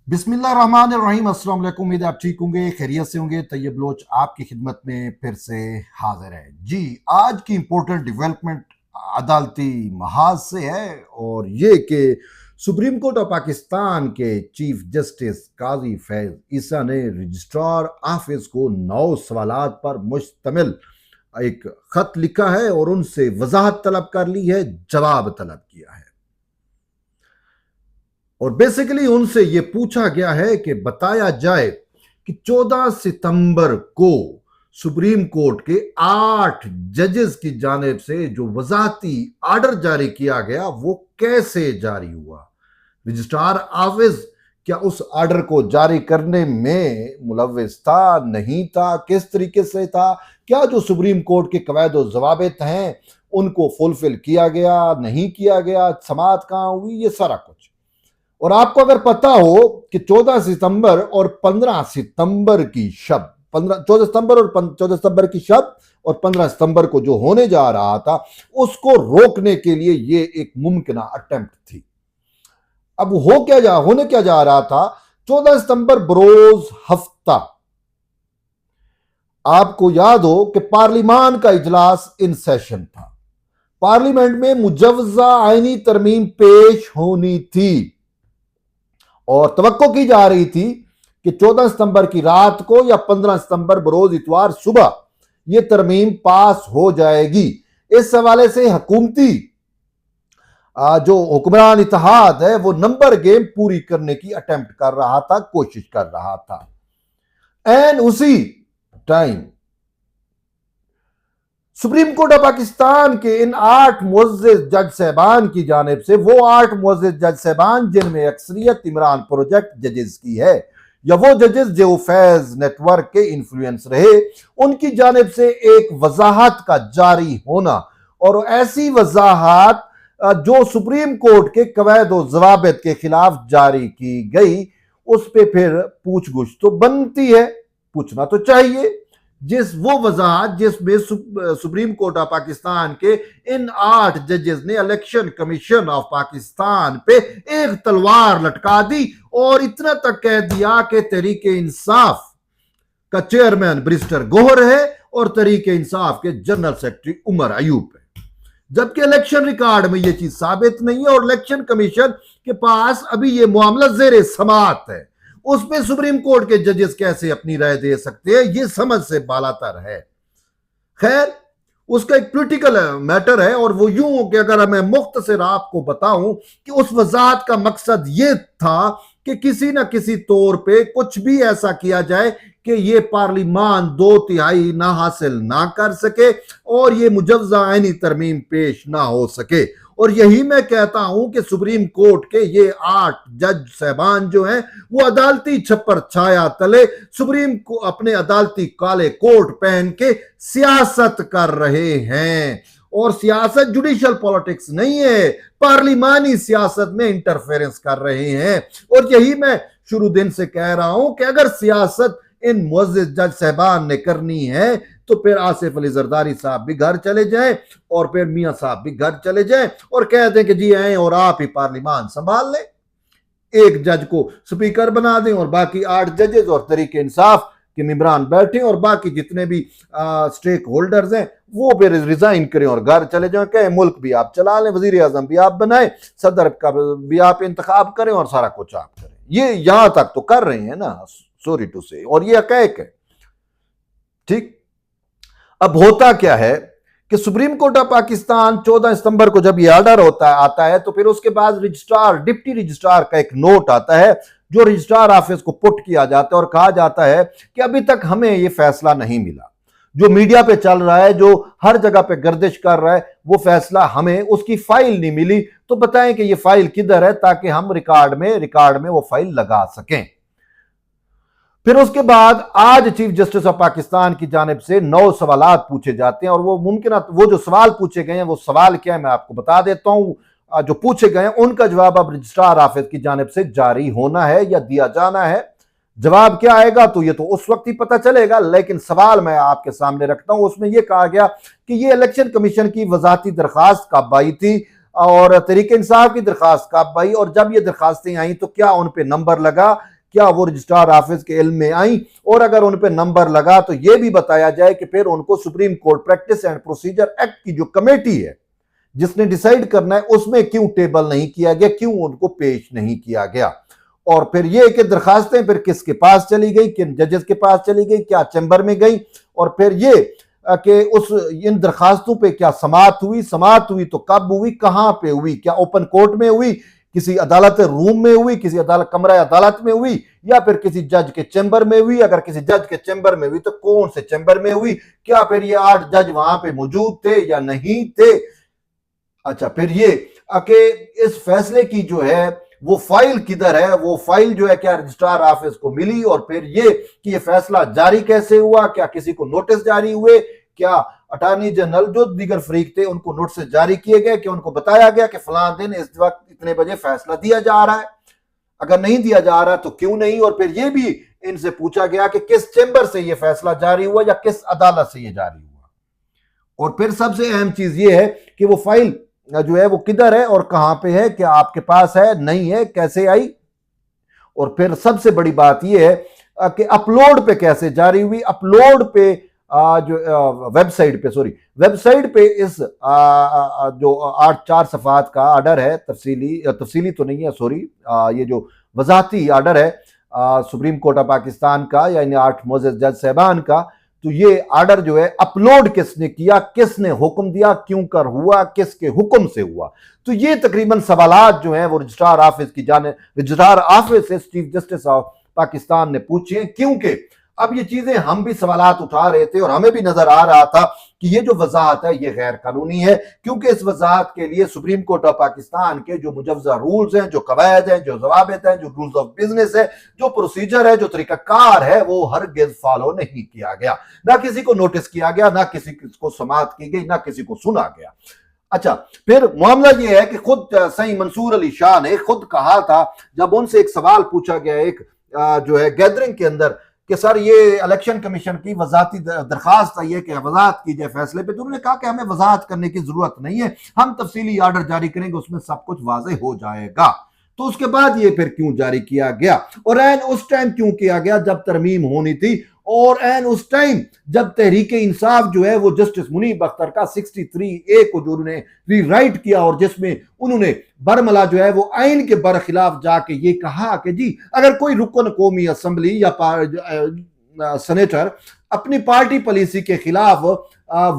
बिस्मिल्लाहिर्रहमानिर्रहीम। अस्सलाम वालेकुम। उम्मीद है आप ठीक होंगे, खैरियत से होंगे। तैयब लोच आपकी खिदमत में फिर से हाजिर है जी। आज की इंपॉर्टेंट डेवलपमेंट अदालती महाज से है और ये कि सुप्रीम कोर्ट ऑफ पाकिस्तान के चीफ जस्टिस काजी फैज ईसा ने रजिस्ट्रार ऑफिस को 9 सवालात पर मुश्तमिल एक खत लिखा है और उनसे वजाहत तलब कर ली है, जवाब तलब किया है। और बेसिकली उनसे यह पूछा गया है कि बताया जाए कि 14 सितंबर को सुप्रीम कोर्ट के 8 जजेस की जानिब से जो वजाहती आर्डर जारी किया गया वो कैसे जारी हुआ। रजिस्ट्रार ऑफिस क्या उस आर्डर को जारी करने में मुलव्विस था, नहीं था, किस तरीके से था, क्या जो सुप्रीम कोर्ट के कवायद और जवाबित हैं उनको फुलफिल किया गया, नहीं किया गया, समाअत कहां हुई, ये सारा कुछ। और आपको अगर पता हो कि 14 सितंबर और 15 सितंबर की शब 14 सितंबर और 14 सितंबर की शब और 15 सितंबर को जो होने जा रहा था उसको रोकने के लिए ये एक मुमकिना अटेम्प्ट थी। अब होने क्या जा रहा था। 14 सितंबर बरोज हफ्ता, आपको याद हो कि पार्लिमान का इजलास इन सेशन था। पार्लियामेंट में मुजव्वजा आईनी तरमीम पेश होनी थी और तवक्को की जा रही थी कि 14 सितंबर की रात को या 15 सितंबर बरोज इतवार सुबह यह तरमीम पास हो जाएगी। इस हवाले से हुकूमती जो हुक्मरान इत्तेहाद है वो नंबर गेम पूरी करने की अटेम्प्ट कर रहा था, कोशिश कर रहा था। एंड उसी time supreme court of Pakistan के इन 8 मुअज़्ज़िज़ जज साहबान की जानिब से, वो 8 मुअज़्ज़िज़ जज साहबान जिनमें अक्सरियत इमरान प्रोजेक्ट जजेस की है या वो जजेस जो फैज नेटवर्क के इन्फ्लुएंस रहे, उनकी जानिब से एक वजाहत का जारी होना और ऐसी वजाहत जो सुप्रीम कोर्ट के कवायद और जवाबित के खिलाफ जारी की गई, उस पर फिर पूछगुछ तो बनती है, पूछना तो चाहिए। वो वजाहत जिसमें सुप्रीम कोर्ट ऑफ पाकिस्तान के इन 8 जजेस ने इलेक्शन कमीशन ऑफ पाकिस्तान पे एक तलवार लटका दी और इतना तक कह दिया कि तहरीक इंसाफ का चेयरमैन बैरिस्टर गोहर है और तहरीक इंसाफ के जनरल सेक्रेटरी उमर अयूब है, जबकि इलेक्शन रिकॉर्ड में यह चीज साबित नहीं है और इलेक्शन कमीशन के पास अभी यह मामला जेर समाअत है। उसमें सुप्रीम कोर्ट के जजेस कैसे अपनी राय दे सकते हैं, यह समझ से बालातर है। खैर, उसका एक पॉलिटिकल मैटर है और वो यूं हो कि अगर मैं मुख्तसर आपको बताऊं कि उस वजाहत का मकसद यह था कि किसी न किसी तौर पे कुछ भी ऐसा किया जाए कि ये पार्लिमान 2/3 ना हासिल ना कर सके और ये मुजव्वजा आईनी तरमीम पेश ना हो सके। और यही मैं कहता हूं कि सुप्रीम कोर्ट के ये 8 जज साहबान जो हैं वो अदालती छप्पर छाया तले सुप्रीम को अपने अदालती काले कोट पहन के सियासत कर रहे हैं। और सियासत जुडिशियल पॉलिटिक्स नहीं है, पार्लिमानी सियासत में इंटरफेरेंस कर रहे हैं। और यही मैं शुरू दिन से कह रहा हूं कि अगर सियासत इन मुअज़्ज़िज़ जज साहबान ने करनी है तो फिर आसिफ अली जरदारी साहब भी घर चले जाएं और फिर मियां साहब भी घर चले जाएं और कह दें कि जी आए और आप ही पार्लिमान संभाल लें। एक जज को स्पीकर बना दें और बाकी 8 जजेस और तहरीक इंसाफ के मेंबरान बैठे और बाकी जितने भी स्टेक होल्डर्स हैं वो फिर रिजाइन करें और घर चले जाएं। कहें मुल्क भी आप चला लें, वजीर आजम भी आप बनाए, सदर का भी आप इंतखाब करें और सारा कुछ आप करें। ये यहां तक तो कर रहे हैं ना, सॉरी टू से, और ये हकीकत है। ठीक, अब होता क्या है कि सुप्रीम कोर्ट ऑफ पाकिस्तान 14 सितंबर को जब यह ऑर्डर आता है तो फिर उसके बाद रजिस्ट्रार, डिप्टी रजिस्ट्रार का एक नोट आता है जो रजिस्ट्रार ऑफिस को पुट किया जाता है और कहा जाता है कि अभी तक हमें यह फैसला नहीं मिला। जो मीडिया पे चल रहा है, जो हर जगह पे गर्दिश कर रहा है, वो फैसला हमें, उसकी फाइल नहीं मिली, तो बताएं कि ये फाइल किधर है ताकि हम रिकॉर्ड में वो फाइल लगा सकें। फिर उसके बाद आज चीफ जस्टिस ऑफ पाकिस्तान की जानिब से 9 सवालात पूछे जाते हैं और वो जो सवाल पूछे गए हैं वो सवाल क्या है मैं आपको बता देता हूं। जो पूछे गए हैं उनका जवाब अब रजिस्ट्रार ऑफिस की जानिब से जारी होना है या दिया जाना है। जवाब क्या आएगा तो ये तो उस वक्त ही पता चलेगा, लेकिन सवाल मैं आपके सामने रखता हूं। उसमें यह कहा गया कि ये इलेक्शन कमीशन की वजाती दरखास्त कब आई थी और तहरीक इंसाफ की दरखास्त कब आई और जब ये दरखास्तें आई तो क्या उन पे नंबर लगा क्या वो रजिस्ट्रार ऑफिस के इल्म में आई, और अगर उन पे नंबर लगा तो ये भी बताया जाए कि फिर उनको supreme court practice and procedure act की जो कमेटी है जिसने डिसाइड करना है उसमें क्यों टेबल नहीं किया गया, क्यों उनको पेश नहीं किया गया। और फिर ये कि दरखास्तें फिर किसके पास चली गई, किन जजेस के पास चली गई, क्या चैम्बर में गई, और फिर ये कि उस इन दरखास्तों पे क्या समाअत हुई तो कब हुई, कहां पे हुई, क्या ओपन कोर्ट में हुई, किसी अदालत रूम में हुई, किसी अदालत कमरा अदालत में हुई, या फिर किसी जज के चैम्बर में हुई, अगर किसी जज के चैम्बर में हुई तो कौन से चैम्बर में हुई, क्या फिर ये 8 जज वहां पे मौजूद थे या नहीं थे। अच्छा, फिर ये कि इस फैसले की जो है वो फाइल किधर है, वो फाइल जो है क्या रजिस्ट्रार ऑफिस को मिली, और फिर ये कि ये फैसला जारी कैसे हुआ, क्या किसी को नोटिस जारी हुए, क्या अटॉर्नी जनरल जो दीगर फरीक थे उनको नोटिस जारी किए गए, कि उनको बताया गया कि फलां दिन इस वक्त इतने बजे फैसला दिया जा रहा है, अगर नहीं दिया जा रहा तो क्यों नहीं। और फिर ये भी इनसे पूछा गया कि किस चैम्बर से ये फैसला जारी हुआ या किस अदालत से ये जारी हुआ। और फिर सबसे अहम चीज ये है कि वो फाइल जो है वो किधर है और कहां पे है, क्या आपके पास है, नहीं है, कैसे आई। और फिर सबसे बड़ी बात यह है कि अपलोड पे कैसे जारी हुई। अपलोड पे जो वेबसाइट पे इस जो 8 सफ़ात का आर्डर है, तफसीली तो नहीं है, सॉरी, ये जो वजाहती आर्डर है सुप्रीम कोर्ट ऑफ पाकिस्तान का या इन 8 मोअज़्ज़ज़ जज साहबान का, तो ये आर्डर जो है अपलोड किसने किया, किसने हुक्म दिया, क्यों कर हुआ, किसके हुक्म से हुआ। तो ये तकरीबन सवालात जो हैं वो रजिस्ट्रार ऑफिस से चीफ जस्टिस ऑफ पाकिस्तान ने पूछे, क्योंकि अब ये चीजें हम भी सवालात उठा रहे थे और हमें भी नजर आ रहा था कि ये जो वजाहत है ये गैर कानूनी है, क्योंकि इस वजाहत के लिए सुप्रीम कोर्ट ऑफ पाकिस्तान के जो मुजव्वज़ा रूल्स हैं, जो कवायद हैं, जो ज़वाबित हैं, जो रूल्स ऑफ बिजनेस है, जो प्रोसीजर है, जो तरीकाकार है, वो हरगिज़ फॉलो नहीं किया गया। ना किसी को नोटिस किया गया, ना किसी को समाअत की गई, ना किसी को सुना गया। अच्छा, फिर मामला यह है कि खुद सईद मंसूर अली शाह ने खुद कहा था, जब उनसे एक सवाल पूछा गया एक जो है गैदरिंग के अंदर कि सर ये इलेक्शन कमीशन की वजाहती दरखास्त आई है कि वजाहत की जाए फैसले पे, तो उन्होंने कहा कि हमें वजाहत करने की जरूरत नहीं है, हम तफसीली आर्डर जारी करेंगे, उसमें सब कुछ वाज़ेह हो जाएगा। तो उसके बाद ये फिर क्यों जारी किया गया, और एन उस टाइम क्यों किया गया जब तरमीम होनी थी, और एन उस टाइम जब तहरीक इंसाफ जो है वो जस्टिस मुनीब अख्तर का 63A को जो उन्होंने रीराइट किया, और जिसमें उन्होंने बरमला जो है वो आइन के बरखिलाफ जाके ये कहा कि जी अगर कोई रुकन कौमी असम्बली या सेनेटर अपनी पार्टी पॉलिसी के खिलाफ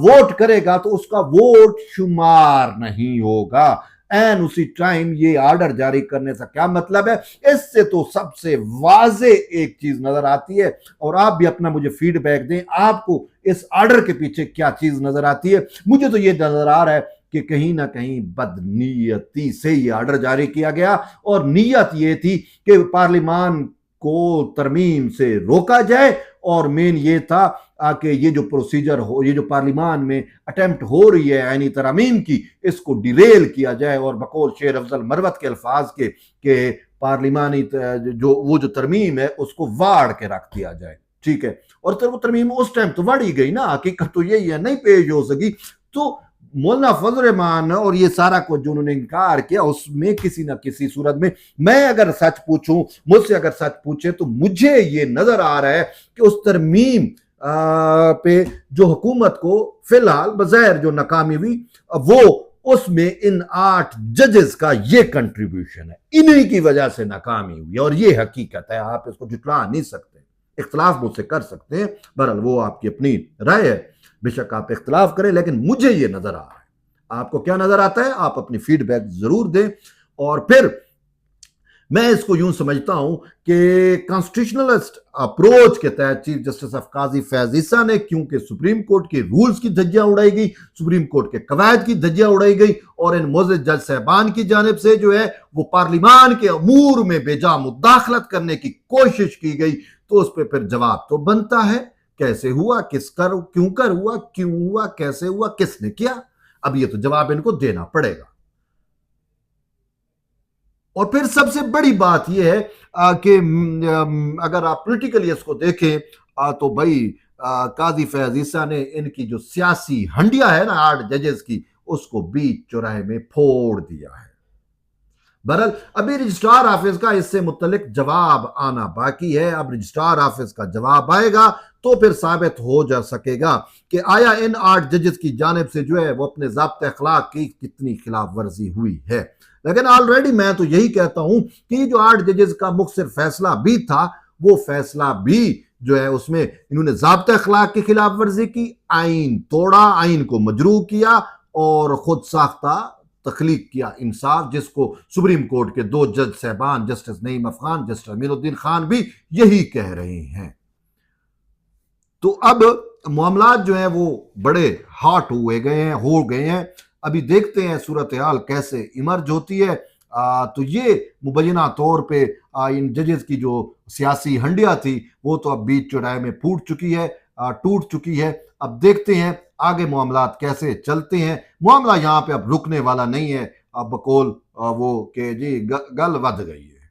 वोट करेगा तो उसका वोट शुमार नहीं होगा। एन उसी टाइम ये आर्डर जारी करने से क्या मतलब है, इससे तो सबसे वाजे एक चीज नजर आती है, और आप भी अपना मुझे फीडबैक दें, आपको इस आर्डर के पीछे क्या चीज नजर आती है। मुझे तो ये नजर आ रहा है कि कहीं ना कहीं बदनीयती से ये आर्डर जारी किया गया, और नीयत ये थी कि पार्लिमान को तरमीम से रोका जाए, और मेन ये था कि ये जो प्रोसीजर हो, ये जो पार्लिमान में अटेम्प्ट हो रही है आईनी तरमीम की, इसको डिरेल किया जाए, और बकौल शेर अफजल मरवत के अल्फाज के पार्लिमानी जो तरमीम है उसको वाड़ के रख दिया जाए। ठीक है, और तो वो तरमीम उस टाइम तो वाड़ी गई ना, हकीकत तो यही है, नहीं पेश हो सकी। तो मौलाना फजल रहमान और ये सारा कुछ जो उन्होंने इनकार किया, उसमें किसी ना किसी सूरत में मैं अगर सच पूछूं, मुझसे अगर सच पूछे, तो मुझे ये नजर आ रहा है कि उस तरमीम पे जो हुकूमत को फिलहाल बज़ाहिर जो नाकामी हुई, वो उसमें इन 8 जजेस का ये कंट्रीब्यूशन है, इन्हीं की वजह से नाकामी हुई, और ये हकीकत है, आप इसको जुटला नहीं सकते। इख्तलाफ मुझसे कर सकते हैं, बहरहाल वो आपकी अपनी राय है, बेशक आप इख्तलाफ करें, लेकिन मुझे ये नजर आ रहा है। आपको क्या नजर आता है, आप अपनी फीडबैक जरूर दें। और फिर मैं इसको यूं समझता हूं कि कॉन्स्टिट्यूशनलिस्ट अप्रोच के तहत चीफ जस्टिस ऑफ काजी फैज ईसा ने, क्योंकि सुप्रीम कोर्ट के रूल्स की धज्जियां उड़ाई गई, सुप्रीम कोर्ट के कवायद की धज्जियां उड़ाई गई, और इन मोअज़्ज़ज़ जज साहबान की जानिब से जो है वो पार्लिमान के अमूर में बेजा मुदाखलत करने की कोशिश की गई, तो उस पर फिर जवाब तो बनता है, कैसे हुआ, क्यों कर हुआ, क्यों हुआ, कैसे हुआ, किसने किया, अब ये तो जवाब इनको देना पड़ेगा। और फिर सबसे बड़ी बात यह है कि अगर आप पॉलिटिकली इसको देखें तो भाई काजी फैज ईसा ने इनकी जो सियासी हंडिया है ना 8 जजेस की, उसको बीच चौराहे में फोड़ दिया है। बहरहाल अभी रजिस्ट्रार ऑफिस का इससे मुतलिक जवाब आना बाकी है। अब रजिस्ट्रार ऑफिस का जवाब आएगा तो फिर साबित हो जा सकेगा कि आया इन 8 जजेस की जानिब से जो है वो अपने ज़ाब्ते अखलाक की कितनी खिलाफ वर्जी हुई है। लेकिन ऑलरेडी मैं तो यही कहता हूं कि जो 8 जजेस का मुख्तर फैसला भी था, वो फैसला भी जो है उसमें इन्होंने ज़ाब्ते अखलाक की खिलाफ वर्जी की, आइन तोड़ा, आइन को मजरू किया और खुद साख्ता तख्लीक किया इंसाफ, जिसको सुप्रीम कोर्ट के 2 जज साहबान जस्टिस नईम अफखान, जस्टिस अमीरुद्दीन खान भी यही कह रहे हैं। तो अब मामला जो है वो बड़े हॉट हो गए हैं। अभी देखते हैं सूरत हाल कैसे इमर्ज होती है। तो ये मुबैना तौर पे इन जजेस की जो सियासी हंडिया थी वो तो अब बीच चौराहे में फूट चुकी है, टूट चुकी है। अब देखते हैं आगे मामला कैसे चलते हैं। मामला यहाँ पे अब रुकने वाला नहीं है। अब बकौल वो के जी गल वध गई है।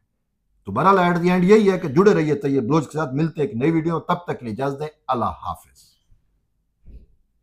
तो बहरहाल एट द एंड यही है कि जुड़े रहिए तैयब बलोच के साथ। मिलते हैं एक नई वीडियो, तब तक के लिए इजाजत दें। अल्लाह हाफिज।